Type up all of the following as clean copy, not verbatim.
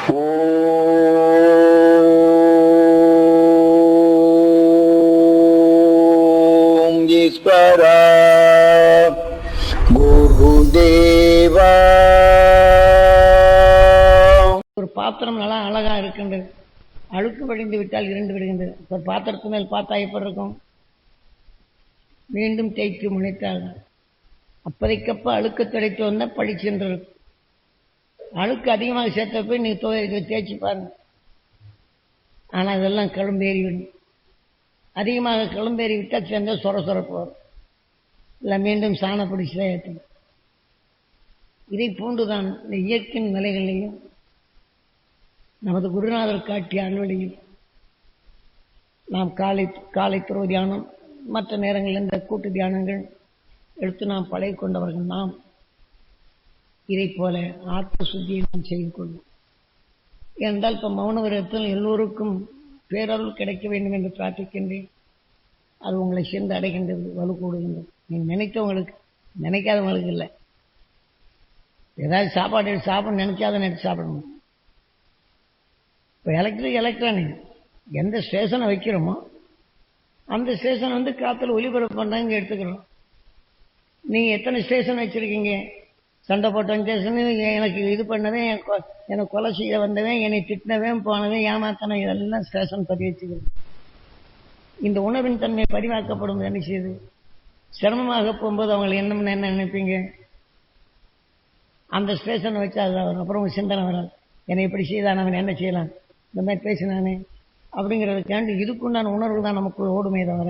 ஓம் ஈஸ்வரா குருதேவா. ஒரு பாத்திரம் நல்லா அழகா இருக்கின்றது, அழுக்கு வடிந்து விட்டால் இரண்டு விடுகின்றது. ஒரு பாத்திரத்து மேல் பார்த்தா எப்படி இருக்கும்? மீண்டும் தேய்த்து முனைத்தால் அப்பதைக்கப்ப அழுக்கு துடைத்து வந்தால் பழிச்சென்று இருக்கும். அழுக்கு அதிகமாக சேர்த்த போய் நீங்க தேய்ச்சி பாருங்க, ஆனால் இதெல்லாம் கிளம்பேறி விடும். அதிகமாக கிளம்பேறி விட்டால் சேர்ந்தால் சொர சொரப்பு வரும், இல்லை மீண்டும் சாண பிடிச்சுதான் ஏற்றணும். இதை போன்றுதான் இந்த இயற்கையின் நிலைகளையும் நமது குருநாதர் காட்டிய அறுவடையில் நாம் காலை துறவு தியானம், மற்ற நேரங்களில் இந்த கூட்டு தியானங்கள் எடுத்து நாம் பழகி கொண்டவர்கள். நாம் இதை போல ஆத்ம சுத்தியை நாம் செய்து கொள்வோம். ஏனென்றால் இப்போ மௌன விரதத்தில் எல்லோருக்கும் பேரருள் கிடைக்க வேண்டும் என்று பிரார்த்திக்கின்றேன். அது உங்களை சேர்ந்து அடைகின்றது, வலு கூடுகின்றது. நீங்கள் நினைத்தவங்களுக்கு, நினைக்காதவங்களுக்கு இல்லை. ஏதாவது சாப்பாடு எடுத்து சாப்பிட நினைக்காத எடுத்து சாப்பிடணும். இப்போ எலக்ட்ரானிக் எந்த ஸ்டேஷனை வைக்கிறோமோ அந்த ஸ்டேஷன் காற்றுல ஒளிபரப்பு பண்ணுறாங்க, எடுத்துக்கிறோம். நீங்கள் எத்தனை ஸ்டேஷன் வச்சுருக்கீங்க? சண்டை போட்டவன் ஸ்டேஷனு, எனக்கு இது பண்ணவன், எனக்கு கொலை செய்ய வந்தவன், என்னை திட்டினவன், போனவன், ஏமாத்தனவன், இதெல்லாம் ஸ்டேஷன் பதிவு வச்சுக்கிறது. இந்த உணர்வின் தன்மை பதிவாக்கப்படும். என்ன செய்யுது? சிரமமாக போகும்போது அவங்களை என்ன நினைப்பீங்க? அந்த ஸ்டேஷனை வச்சு அதுதான் வரும். அப்புறம் உங்கள் சிந்தனை வராது, என்னை இப்படி செய்தான், அவன் என்ன செய்யலாம், இந்த மாதிரி பேசினானே அப்படிங்கிறதுக்காண்டி இதுக்குண்டான உணர்வு தான் நமக்குள்ள ஓடுமே தவிர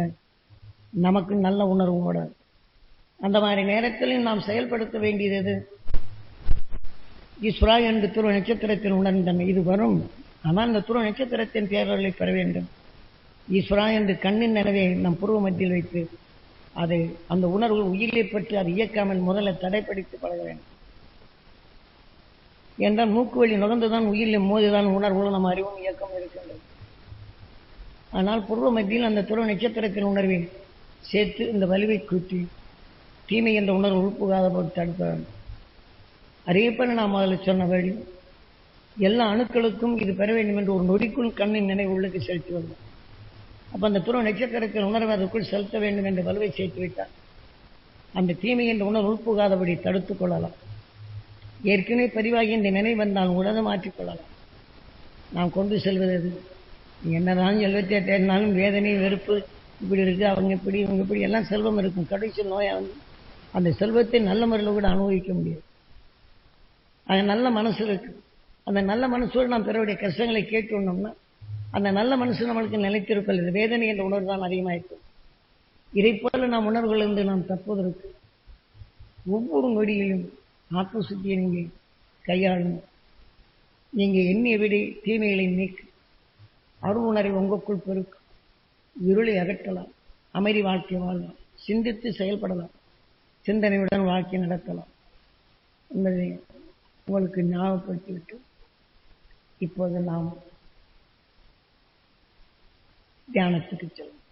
நமக்கு நல்ல உணர்வு ஓடாது. அந்த மாதிரி நேரத்தில் நாம் செயல்படுத்த வேண்டியது எது? ஈஸ்வரா என்று துருவ நட்சத்திரத்தின் உணர்ந்தன்மை இது வரும். ஆனால் இந்த துருவ நட்சத்திரத்தின் பேரர்களை பெற வேண்டும். ஈஸ்வரா என்று கண்ணின் நினைவை நம் பூர்வ மத்தியில் வைத்து அதை அந்த உணர்வு உயிரை பற்றி அது இயக்காமல் முதல்ல தடைப்படுத்தி பழக வேண்டும். என்றால் மூக்கு வழி நுகர்ந்துதான் உயிரில் மோதிதான் உணர்வுகளும் நம்ம அறிவும் இயக்கம் இருக்கின்றது. ஆனால் பூர்வ மத்தியில் அந்த துருவ நட்சத்திரத்தின் உணர்வை சேர்த்து இந்த வலிவை கூட்டி தீமை என்ற உணர்வு உறுப்புகாத போட்டு தடுக்க வேண்டும். அறியப்பன நாம் முதல்ல சொன்னபடி எல்லா அணுக்களுக்கும் இது பெற வேண்டும் என்று ஒரு நொடிக்குள் கண்ணின் நினைவு உள்ளுக்கு செலுத்தி வந்தோம். அப்போ அந்த துருவ நட்சத்திரத்தின் உணர்வை அதற்குள் செலுத்த வேண்டும் என்று வலுவை சேர்த்து வைத்தால் அந்த தீமை என்ற உணர்வு உறுப்புகாதபடி தடுத்துக் கொள்ளலாம். ஏற்கனவே பதிவாகி இந்த நினைவு வந்தால் உடனே மாற்றிக்கொள்ளலாம். நாம் கொண்டு செல்வது எது? என்னதான் 78 வேதனை, வெறுப்பு, இப்படி இருக்குது, அவங்க இப்படி, இவங்க இப்படி எல்லாம் செல்வம் இருக்கும். கடைசி நோயா அந்த செல்வத்தை நல்ல முறையில் கூட அனுபவிக்க முடியாது. அது நல்ல மனசு இருக்கு. அந்த நல்ல மனசோடு நாம் பிறருடைய கஷ்டங்களை கேட்டுனோம்னா அந்த நல்ல மனசு நம்மளுக்கு நிலைத்திருப்பது வேதனை என்ற உணர்வு தான் அதிகமாயிருக்கும். இதை போல நாம் உணர்வுகளிலிருந்து நாம் தற்போதற்கு ஒவ்வொரு நொடியிலும் ஆத்ம சுத்தியை நீங்கள் கையாளும். நீங்கள் எண்ணிய விட தீமைகளை நீக்கு, அருள் உணர்வை உங்களுக்குள் பெருக்கும், இருளை அகற்றலாம், அமைதி வாழ்க்கை வாழலாம், சிந்தித்து செயல்படலாம், சிந்தனையுடன் வாழ்க்கை நடத்தலாம் என்பதை உங்களுக்கு ஞாபகப்படுத்திவிட்டு இப்போது நாம் தியானத்துக்கு செல்வோம்.